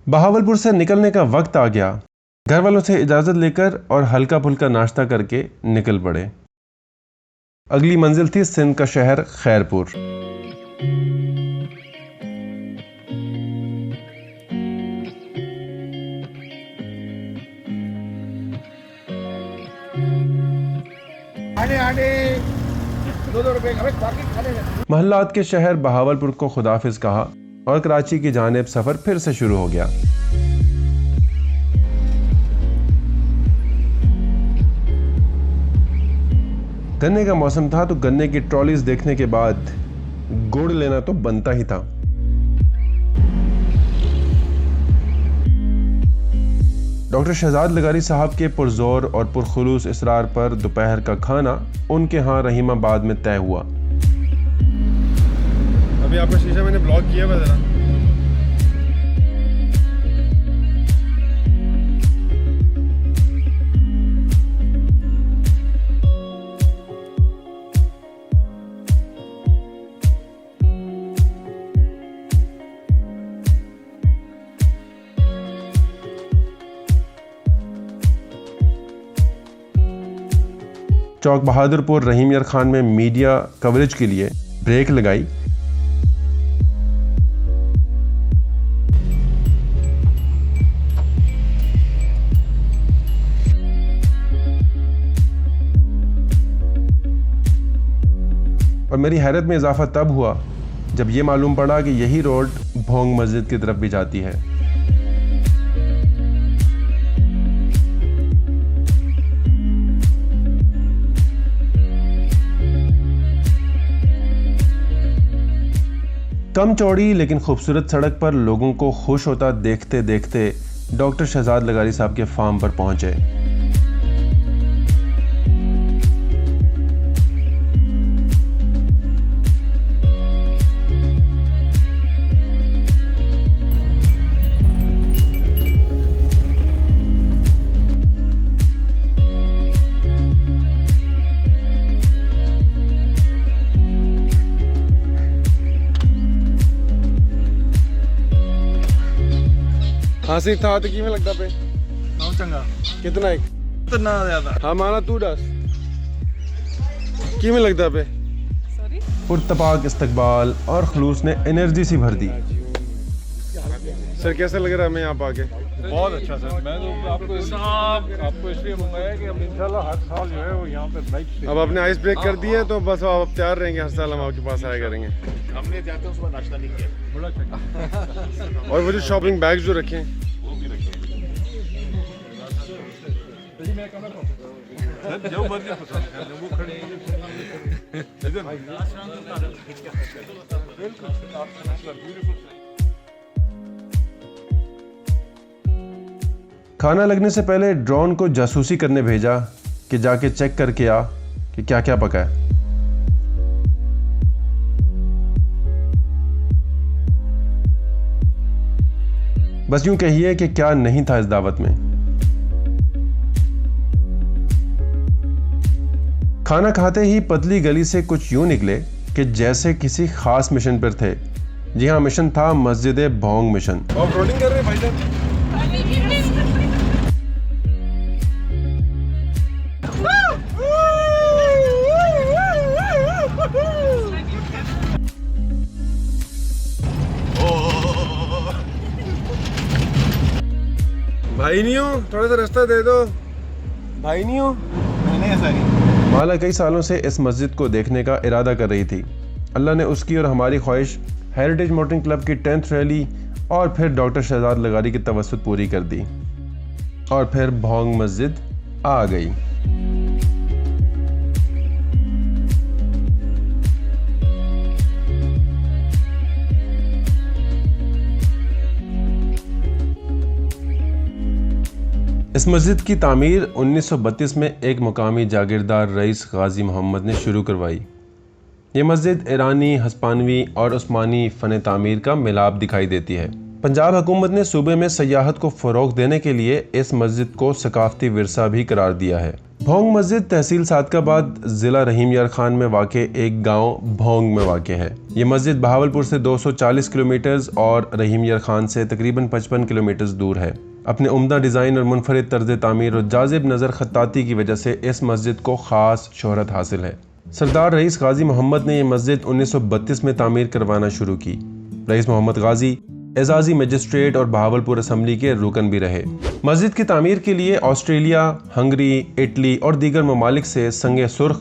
बहावलपुर से निकलने का वक्त आ गया। घर वालों से इजाज़त लेकर और हल्का फुल्का नाश्ता करके निकल पड़े। अगली मंजिल थी सिंध का शहर खैरपुर। महल्लात के शहर बहावलपुर को खुदाफिज कहा और कराची की जानिब सफर फिर से शुरू हो गया। गन्ने का मौसम था तो गन्ने की ट्रॉलीज देखने के बाद गुड़ लेना तो बनता ही था। डॉक्टर शहजाद लगारी साहब के पुरजोर और पुरखुलूस इसरार पर दोपहर का खाना उनके यहाँ रहीमाबाद में तय हुआ। अभी आपका शीशा मैंने ब्लॉक किया हुआ जरा। चौक बहादुरपुर रहीम यार खान में मीडिया कवरेज के लिए ब्रेक लगाई। और मेरी हैरत में इजाफा तब हुआ जब यह मालूम पड़ा कि यही रोड भोंग मस्जिद की तरफ भी जाती है। कम चौड़ी लेकिन खूबसूरत सड़क पर लोगों को खुश होता देखते देखते डॉक्टर शहजाद लगारी साहब के फार्म पर पहुंचे। हाँ सी था तो किमें लगता पे चंगा कितना एक इतना ज्यादा हाँ माना तू दस किमें लगता पे पुरतपाक इस्तकबाल और खलूस ने एनर्जी सी भर दी। सर कैसा लग रहा है हमें यहाँ आके? बहुत अच्छा सर। मैं तो आपको इसलिए मंगाया कि अब इंशाल्लाह हर साल जो है वो यहाँ पे बाइक से अब आपने आइस ब्रेक कर दिया तो बस आप तैयार रहेंगे, हर साल हम आपके पास आया करेंगे। हमने जाते सुबह नाश्ता नहीं किया। बड़ा अच्छा। और वो जो शॉपिंग बैग्स जो रखे हैं वो भी रखे। जो मर्जी पसंद कर वो खड़े हैं इधर बिल्कुल। खाना लगने से पहले ड्रोन को जासूसी करने भेजा कि जाके चेक करके आ कि क्या क्या पका है। बस यूं कहिए कि क्या नहीं था इस दावत में। खाना खाते ही पतली गली से कुछ यूं निकले कि जैसे किसी खास मिशन पर थे। जी हाँ, मिशन था मस्जिद भोंग मिशन। ऑफ रोडिंग कर रहे हैं भाई साहब। भाई नहीं हो, थोड़ा सा रास्ता दे दो। भाई नहीं हो। मैंने ऐसा नहीं। माला कई सालों से इस मस्जिद को देखने का इरादा कर रही थी। अल्लाह ने उसकी और हमारी ख्वाहिश हेरिटेज मोटरिंग क्लब की 10th रैली और फिर डॉक्टर शहजाद लगारी की तवस्सुत पूरी कर दी और फिर भोंग मस्जिद आ गई। इस मस्जिद की तामीर 1932 में एक मुकामी जागीरदार रईस गाजी मोहम्मद ने शुरू करवाई। ये मस्जिद ईरानी, हस्पानवी और उस्मानी फ़न तामीर का मिलाप दिखाई देती है। पंजाब हुकूमत ने सूबे में सयाहत को फ़रोग़ देने के लिए इस मस्जिद को सकाफ़ती विरसा भी करार दिया है। भोंग मस्जिद तहसील सादकाबाद ज़िला रहीम यार खान में वाक़ एक गांव भोंग में वाक़ है। ये मस्जिद बहावलपुर से 240 किलोमीटर और रहीम यार खान से तकरीबन 55 किलोमीटर दूर है। अपने उम्दा डिज़ाइन और मुनफरिद तर्ज तामीर और जाजिब नज़र खत्ताती की वजह से इस मस्जिद को ख़ास शोहरत हासिल है। सरदार रईस गाजी मोहम्मद ने यह मस्जिद 1932 में तामीर करवाना शुरू की। रईस मोहम्मद गाजी एजाजी मजिस्ट्रेट और बहावलपुर असम्बली के रुकन भी रहे। मस्जिद की तामीर के लिए ऑस्ट्रेलिया, हंगरी, इटली और दीगर ममालिक से संगे सुर्ख,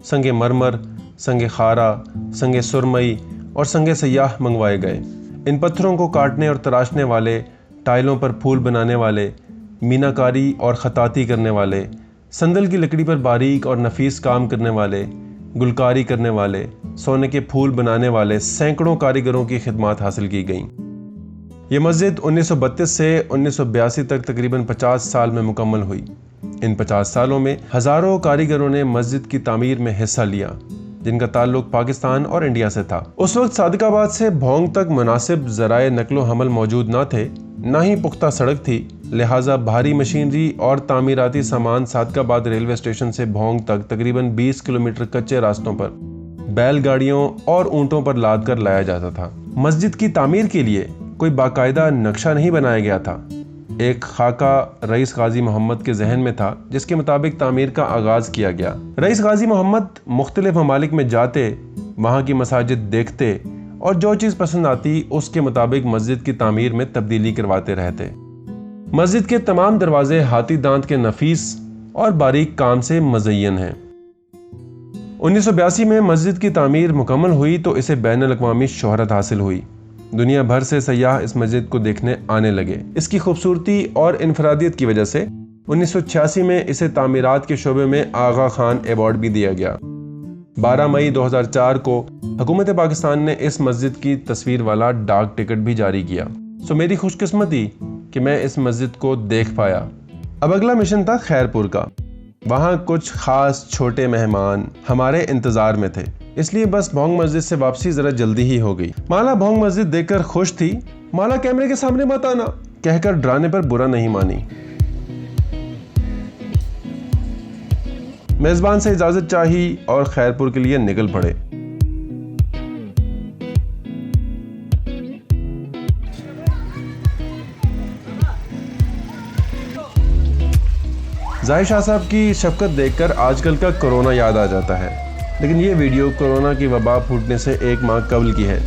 संगे मरमर, संगे खारा, संगे सुरमई और संगे सयाह मंगवाए गए। इन पत्थरों को काटने और तराशने वाले, टाइलों पर फूल बनाने वाले, मीनाकारी और खताती करने वाले, संदल की लकड़ी पर बारीक और नफीस काम करने वाले, गुलकारी करने वाले, सोने के फूल बनाने वाले सैकड़ों कारीगरों की खिदमत हासिल की गईं। ये मस्जिद 1932 से 1982 तक तकरीबन 50 साल में मुकम्मल हुई। इन 50 सालों में हज़ारों कारीगरों ने मस्जिद की तामीर में हिस्सा लिया, जिनका ताल्लुक पाकिस्तान और इंडिया से था। उस वक्त सादकाबाद से भोंग तक मुनासिब ज़राए नकलो हमल मौजूद न थे, न ही पुख्ता सड़क थी, लिहाजा भारी मशीनरी और तामीराती सामान सादकाबाद रेलवे स्टेशन से भोंग तक तकरीबन 20 किलोमीटर कच्चे रास्तों पर बैलगाड़ियों और ऊँटों पर लाद कर लाया जाता था। मस्जिद की तामीर के लिए कोई बाकायदा नक्शा नहीं बनाया गया था। एक खाका रईस गाजी मोहम्मद के जहन में था, जिसके मुताबिक तामीर का आगाज किया गया। रईस गाजी मोहम्मद मुख्तलिफ ममालिक में जाते, वहाँ की मसाजिद देखते और जो चीज़ पसंद आती उसके मुताबिक मस्जिद की तामीर में तब्दीली करवाते रहते। मस्जिद के तमाम दरवाजे हाथी दांत के नफीस और बारीक काम से मज़य्यन हैं। 1982 में मस्जिद की तामीर मुकम्मल हुई तो इसे बैनुल अक़वामी शोहरत हासिल हुई। दुनिया भर से सयाह इस मस्जिद को देखने आने लगे। इसकी खूबसूरती और इनफरादियत की वजह से 1986 में इसे तामीरात के शोबे में आगा खान अवार्ड भी दिया गया। 12 मई 2004 को हुकूमत पाकिस्तान ने इस मस्जिद की तस्वीर वाला डाक टिकट भी जारी किया। सो मेरी खुशकिस्मती कि मैं इस मस्जिद को देख पाया। अब अगला मिशन था खैरपुर का। वहाँ कुछ खास छोटे मेहमान हमारे इंतजार में थे, इसलिए बस भोंग मस्जिद से वापसी जरा जल्दी ही हो गई। माला भोंग मस्जिद देखकर खुश थी। माला कैमरे के सामने मत आना कहकर डराने पर बुरा नहीं मानी। मेजबान से इजाजत चाही और खैरपुर के लिए निकल पड़े। जाहिर शाह साहब की शफकत देखकर आजकल का कोरोना याद आ जाता है, लेकिन ये वीडियो कोरोना की वबा फूटने से 1 माह कबल की है।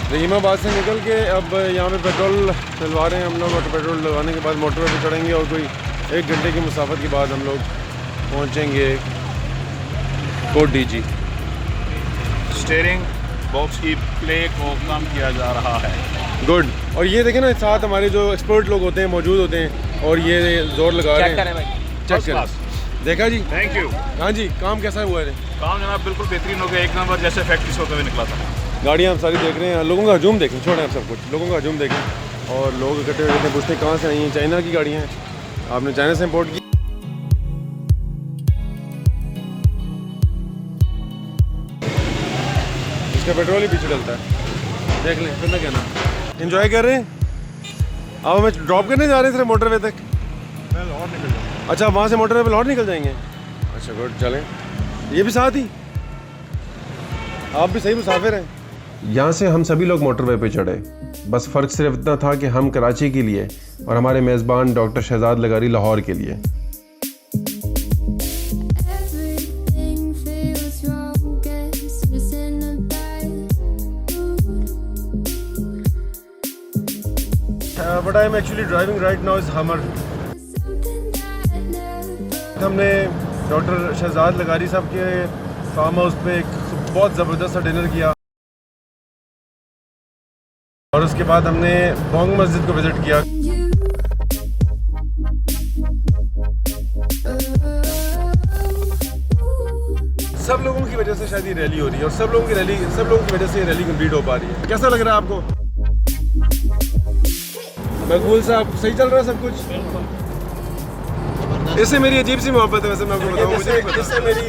रहीमाबाद से निकल के अब यहाँ पे पेट्रोल डलवा रहे हैं हम लोग, और पेट्रोल डलवाने के बाद मोटरवे पे चढ़ेंगे और कोई 1 घंटे की मुसाफत के बाद हम लोग पहुँचेंगे कोट डीजी। स्टीयरिंग बॉक्स की प्ले को कम किया जा रहा है। गुड। और ये देखें ना, साथ हमारे जो एक्सपर्ट लोग होते हैं मौजूद होते हैं और ये जोर लगा रहे हैं। चेक करें। देखा जी, थैंक यू। हाँ जी, काम कैसा हुआ है? काम जनाब बिल्कुल बेहतरीन हो गया, 1 नंबर जैसे फैक्ट्री से होते हुए निकला था। गाड़ियाँ हम सारी देख रहे हैं, लोगों का हजूम देखें, छोड़ें आप सब कुछ, लोगों का हजूम देखें। और लोग इकट्ठे हो जाते हैं, पूछते हैं कहाँ से आई हैं। चाइना की गाड़ियाँ हैं, आपने चाइना से इम्पोर्ट की। इसका पेट्रोल ही पीछे डलता है, देख लें, फिर ना कहना। एंजॉय कर रहे हैं? अब हमें ड्रॉप करने जा रहे हैं सिर्फ मोटरवे तक? लाहौर निकल जाए। अच्छा, वहाँ से मोटरवे पे लाहौर निकल जाएंगे। अच्छा गुड, चलें। ये भी साथ ही, आप भी सही मुसाफिर हैं। यहाँ से हम सभी लोग मोटरवे पे चढ़े। बस फ़र्क सिर्फ इतना था कि हम कराची के लिए और हमारे मेज़बान डॉक्टर शहजाद लगारी लाहौर के लिए। What I am actually driving right now is हमर। हमने डॉक्टर शहजाद लगारी साहब के फार्म हाउस पे एक बहुत ज़बरदस्त सा डिनर किया और उसके बाद हमने बोंग मस्जिद को विज़िट किया। सब लोगों की वजह से शायद ये रैली हो रही है और सब लोगों की वजह से ये रैली कंप्लीट हो पा रही है। कैसा लग रहा है आपको? मकबूल साहब, सही चल रहा है सब कुछ? इससे मेरी अजीब सी मोहब्बत है। वैसे मैं आपको बताऊं, मुझे इससे मेरी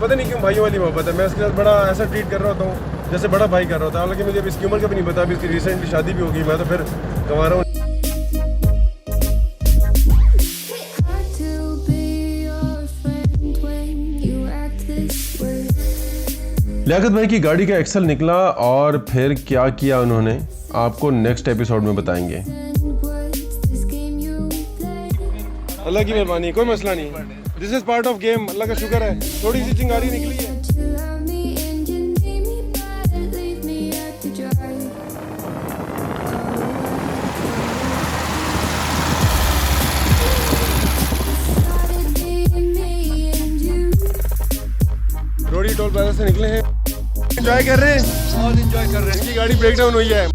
पता नहीं क्यों भाइयों वाली मोहब्बत है। मैं इसके साथ बड़ा ऐसा ट्रीट कर रहा होता हूँ जैसे बड़ा भाई कर रहा होता है। हालांकि मुझे अभी इसकी उम्र का भी नहीं पता, अभी इसकी रिसेंटली शादी भी होगी, मैं तो फिर कमा रहा हूँ। लियाकत भाई की गाड़ी का एक्सल निकला और फिर क्या किया उन्होंने, आपको नेक्स्ट एपिसोड में बताएंगे। अल्लाह की मेहरबानी, कोई मसला नहीं। This is part of game, Allah का शुक्र है थोड़ी सी चिंगारी निकली है। रोडी टोल प्लाजा से निकले हैं, एंजॉय कर रहे हैं। बहुत एंजॉय कर रहे हैं। इसकी गाड़ी ब्रेक डाउन हुई है।